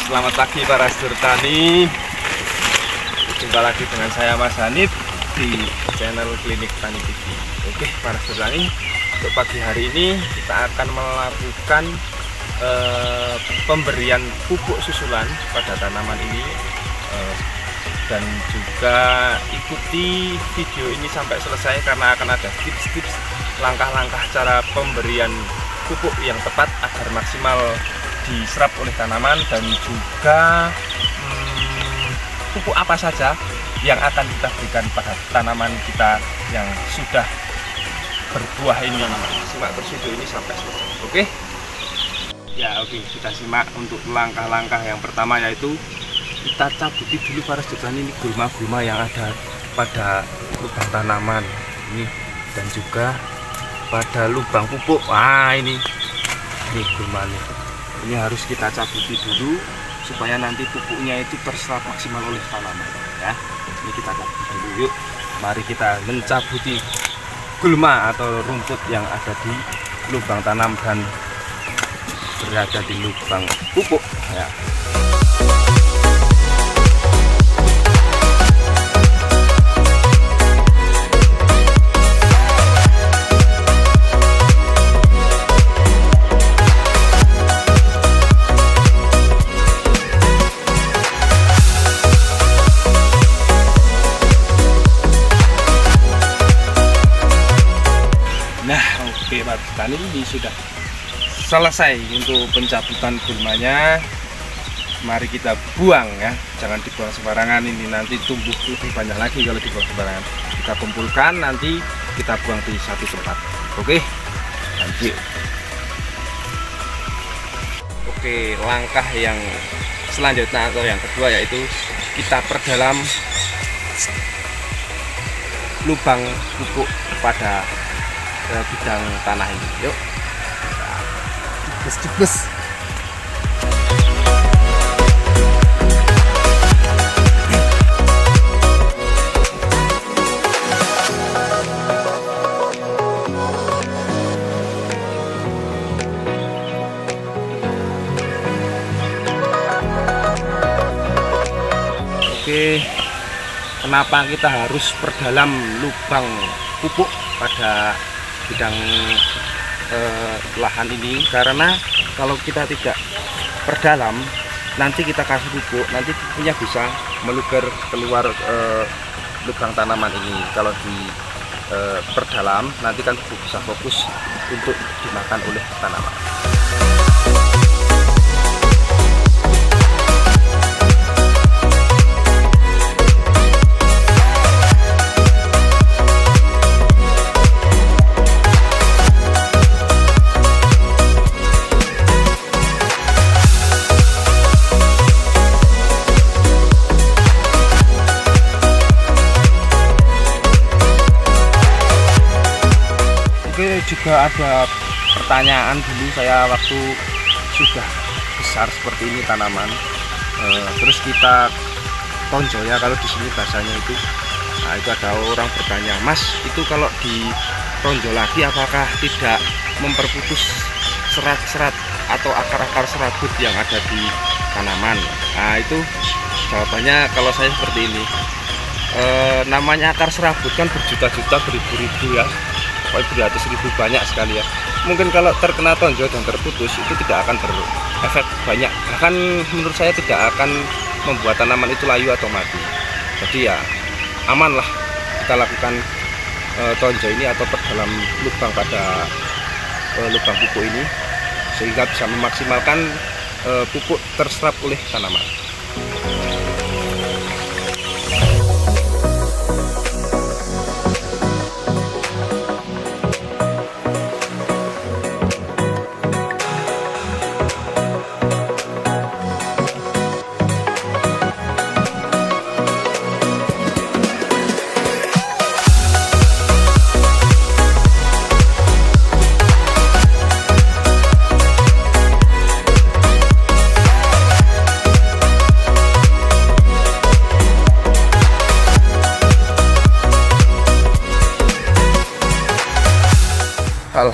Selamat pagi para sedulur tani. Jumpa lagi dengan saya Mas Hanif di channel Klinik Tani TV. Oke para sedulur tani, untuk pagi hari ini kita akan melakukan pemberian pupuk susulan pada tanaman ini, dan juga ikuti video ini sampai selesai karena akan ada tips-tips langkah-langkah cara pemberian pupuk yang tepat agar maksimal diserap oleh tanaman, dan juga pupuk apa saja yang akan kita berikan pada tanaman kita yang sudah berbuah ini. Simak terus video ini sampai selesai. Oke? Ya oke, kita simak untuk langkah-langkah yang pertama, yaitu kita cabuti dulu para sedulur ini gulma-gulma yang ada pada lubang tanaman ini, dan juga pada lubang pupuk. Ini gulma nih. Ini harus kita cabuti dulu supaya nanti pupuknya itu terserap maksimal oleh tanaman ya. Ini kita cabuti dulu, yuk. Mari kita mencabuti gulma atau rumput yang ada di lubang tanam dan berada di lubang pupuk ya. Oke Pak Tani, ini sudah selesai untuk pencabutan gulmanya. Mari kita buang ya, jangan dibuang sembarangan, ini nanti tumbuh lebih banyak lagi kalau dibuang sembarangan. Kita kumpulkan, nanti kita buang di satu tempat. Oke, lanjut. Oke, langkah yang selanjutnya atau yang kedua yaitu kita perdalam lubang pupuk pada bidang tanah ini. Yuk, jebes. Oke, kenapa kita harus perdalam lubang pupuk pada bidang lahan ini? Karena kalau kita tidak perdalam, nanti kita kasih pupuk, nanti pupuknya bisa meluber keluar lubang tanaman ini. Kalau di perdalam, nanti kan pupuk bisa fokus untuk dimakan oleh tanaman. Oke, juga ada pertanyaan dulu saya waktu sudah besar seperti ini tanaman, terus kita tonjol ya, kalau di sini bahasanya itu. Nah, itu ada orang bertanya, Mas, itu kalau ditonjol lagi apakah tidak memperputus serat-serat atau akar-akar serabut yang ada di tanaman? Nah, itu jawabannya kalau saya seperti ini. Namanya akar serabut kan berjuta-juta, beribu-ribu ya, beratus ribu, banyak sekali ya. Mungkin kalau terkena tonjol dan terputus itu tidak akan berefek banyak, bahkan menurut saya tidak akan membuat tanaman itu layu atau mati. Jadi ya amanlah kita lakukan tonjol ini atau perdalam lubang pada lubang pupuk ini, sehingga bisa memaksimalkan pupuk terserap oleh tanaman.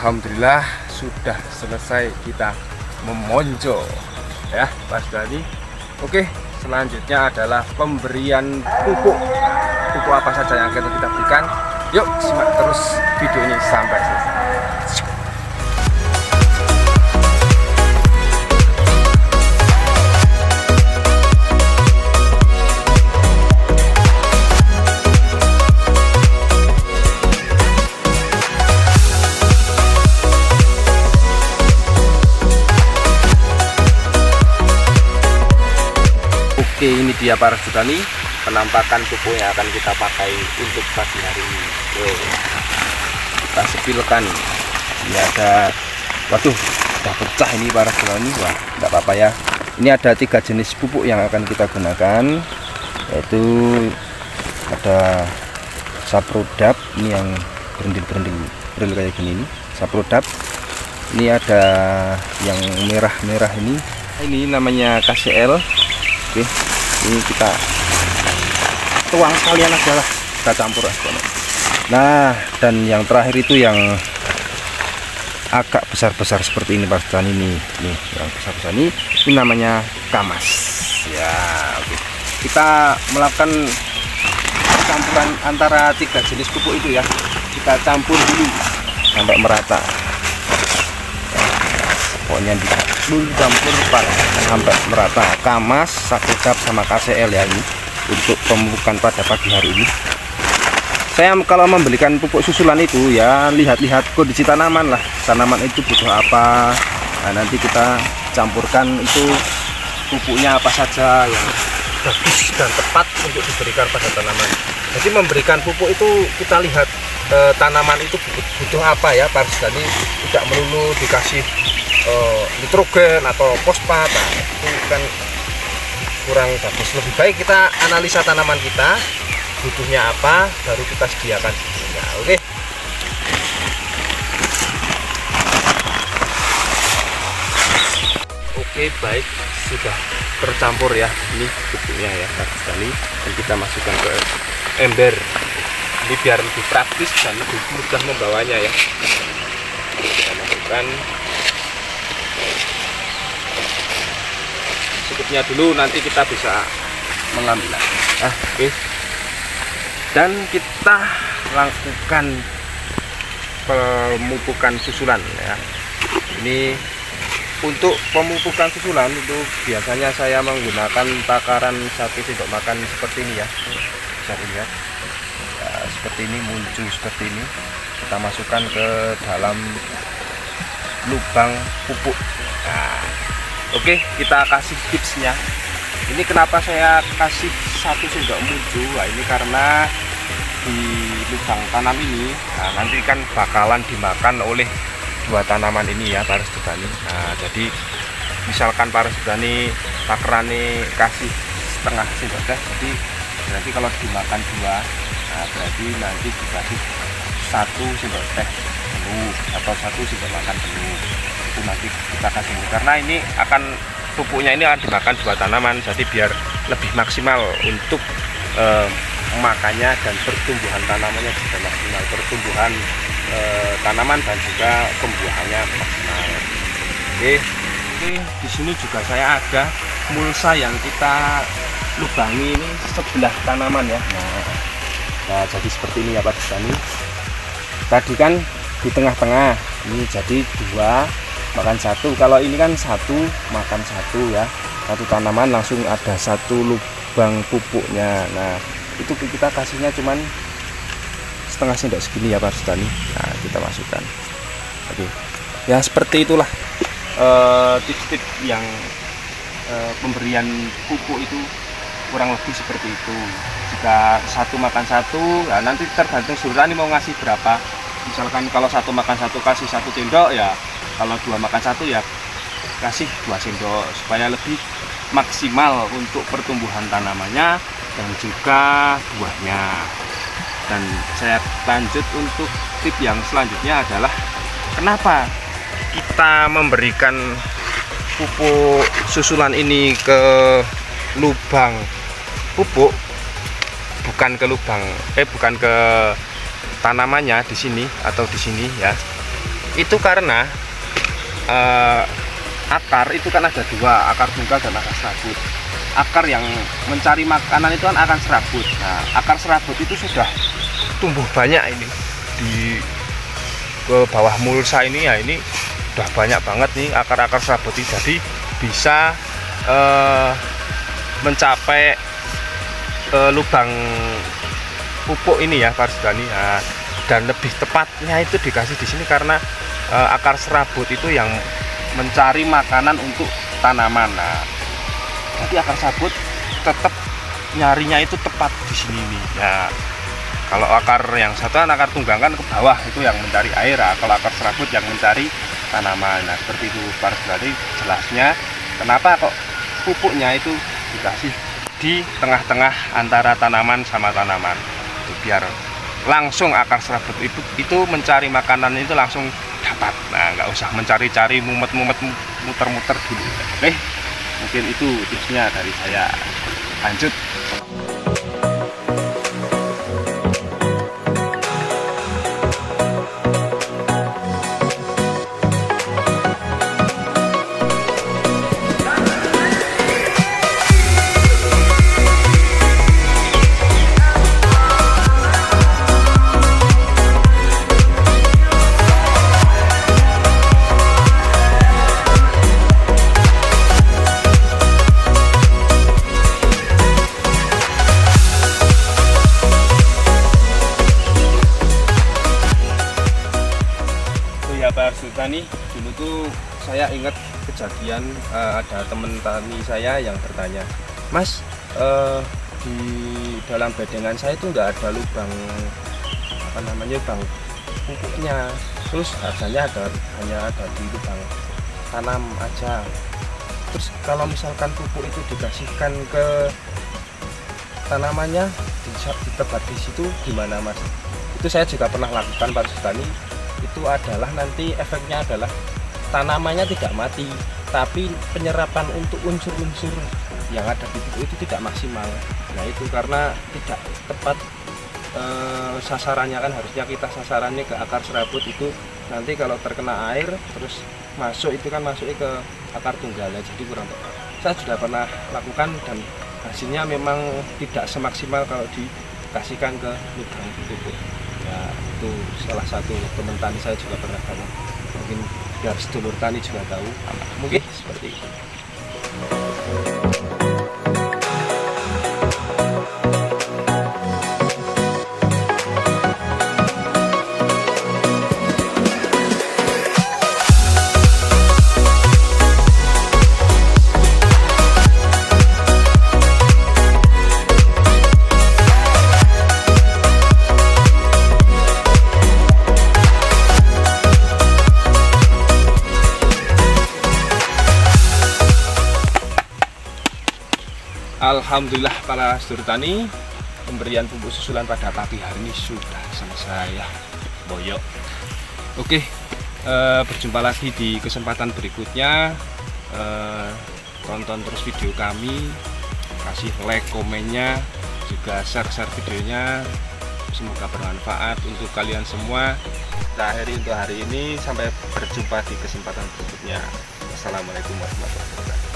alhamdulillah sudah selesai kita memonjo ya Pak Sudani. Oke, selanjutnya adalah pemberian pupuk apa saja yang akan kita berikan. Yuk simak terus video ini sampai selesai. Oke, ini dia para petani, penampakan pupuk yang akan kita pakai untuk pagi hari ini. Kita sepilkan. Ini ada, waduh, sudah pecah ini para petani. Wah, tidak apa-apa ya. Ini ada 3 jenis pupuk yang akan kita gunakan, yaitu ada Saprodap, ini yang berendil kayak gini nih, Saprodap. Ini ada yang merah-merah ini namanya KCL. Oke, ini kita tuang sekalian aja lah, kita campur aja. Nah, dan yang terakhir itu yang agak besar-besar seperti ini Pak Sudani, ini yang besar-besar ini namanya Kamas ya. Oke, kita melakukan campuran antara 3 jenis pupuk itu ya, kita campur dulu sampai merata. Pokoknya dulu campur sampai merata, Kamas, Saprodap sama KCL ya, ini untuk pemupukan pada pagi hari ini. Saya kalau membelikan pupuk susulan itu ya lihat-lihat kondisi tanaman lah, tanaman itu butuh apa. Nah, nanti kita campurkan itu pupuknya apa saja yang bagus dan tepat untuk diberikan pada tanaman. Jadi memberikan pupuk itu kita lihat tanaman itu butuh apa ya Pak Sudani, tidak melulu dikasih nitrogen atau fosfat. Nah, itu kan kurang bagus. Lebih baik kita analisa tanaman kita butuhnya apa, baru kita sediakan pupuknya. Oke, baik, sudah tercampur ya ini pupuknya ya Pak Sudani, dan kita masukkan ke ember ini biar lebih praktis dan lebih mudah membawanya ya. Kita masukkan cukupnya dulu, nanti kita bisa mengambil. Oke. Dan kita lakukan pemupukan susulan ya. Ini untuk pemupukan susulan itu biasanya saya menggunakan takaran 1 sendok makan seperti ini ya. Bisa dilihat ya, seperti ini, muncul seperti ini. Kita masukkan ke dalam lubang pupuk. Nah, oke, kita kasih tipsnya. Ini kenapa saya kasih 1 sendok muncul? Nah, ini karena di lubang tanam ini, nah, nanti kan bakalan dimakan oleh 2 tanaman ini ya para petani. Nah, jadi misalkan para petani takarannya kasih setengah sendok teh, jadi berarti kalau dimakan 2, nah berarti nanti dikasih 1 sendok teh penuh atau 1 sendok makan penuh. Itu nanti kita kasih ini, karena ini akan pupuknya ini akan dimakan 2 tanaman, jadi biar lebih maksimal untuk makannya dan pertumbuhan tanamannya juga maksimal, pertumbuhan tanaman dan juga pembuahannya maksimal. Oke, di sini juga saya ada mulsa yang kita lubangi ini sebelah tanaman ya. Nah, jadi seperti ini ya Pak Sudani. Tadi kan di tengah-tengah, ini jadi 2 makan 1. Kalau ini kan 1 makan 1 ya, 1 tanaman langsung ada 1 lubang pupuknya. Nah, itu kita kasihnya cuman setengah sendok segini ya Pak Sudani. Nah, kita masukkan. Oke, ya seperti itulah tips-tips yang pemberian pupuk itu kurang lebih seperti itu. Jika 1 makan 1, nah nanti tergantung sultan mau ngasih berapa. Misalkan kalau 1 makan 1 kasih 1 sendok ya, kalau 2 makan 1 ya kasih 2 sendok supaya lebih maksimal untuk pertumbuhan tanamannya dan juga buahnya. Dan saya lanjut untuk tip yang selanjutnya adalah kenapa kita memberikan pupuk susulan ini ke lubang pupuk, bukan ke lubang bukan ke tanamannya di sini atau di sini ya. Itu karena akar itu kan ada dua, akar tunggal dan akar serabut. Akar yang mencari makanan itu kan akan serabut. Nah, akar serabut itu sudah tumbuh banyak ini di ke bawah mulsa ini ya, ini udah banyak banget nih akar-akar serabut ini, jadi bisa mencapai lubang pupuk ini ya Pak Sudani. Nah, dan lebih tepatnya itu dikasih di sini karena akar serabut itu yang mencari makanan untuk tanaman. Nah, jadi akar serabut tetap nyarinya itu tepat di sini nih. Ya, kalau akar yang satu kan akar tunggang kan ke bawah itu yang mencari air. Nah, kalau akar serabut yang mencari tanaman. Nah, seperti itu Pak Sudani jelasnya kenapa kok pupuknya itu dikasih di tengah-tengah antara tanaman sama tanaman. Itu biar langsung akar serabut itu mencari makanan itu langsung dapat. Nah, nggak usah mencari-cari, mumet-mumet, muter-muter dulu. Oke, mungkin itu tipsnya dari saya. Lanjut. Pak Sultani, dulu tuh saya ingat kejadian ada teman tani saya yang bertanya, Mas, di dalam bedengan saya itu nggak ada lubang lubang pupuknya, terus hanya ada di lubang tanam aja. Terus kalau misalkan pupuk itu dikasihkan ke tanamannya, ditebar di situ gimana Mas? Itu saya juga pernah lakukan Pak Sultani. Itu adalah nanti efeknya adalah tanamannya tidak mati, tapi penyerapan untuk unsur-unsur yang ada di pupuk itu tidak maksimal. Nah, itu karena tidak tepat sasarannya, kan harusnya kita sasarannya ke akar serabut itu, nanti kalau terkena air terus masuk itu kan masuknya ke akar tunggalnya, jadi kurang tepat. Saya sudah pernah lakukan dan hasilnya memang tidak semaksimal kalau dikasihkan ke lubang pupuk. Ya, itu salah satu teman tani saya juga pernah tahu, mungkin biar sedulur tani juga tahu, mungkin seperti itu. Alhamdulillah para sedulur tani, pemberian pupuk susulan pada pagi hari ini sudah selesai ya, boyok. Oke, berjumpa lagi di kesempatan berikutnya. Tonton terus video kami, kasih like, komennya, juga share videonya. Semoga bermanfaat untuk kalian semua. Kita akhiri untuk hari ini, sampai berjumpa di kesempatan berikutnya. Wassalamualaikum warahmatullahi wabarakatuh.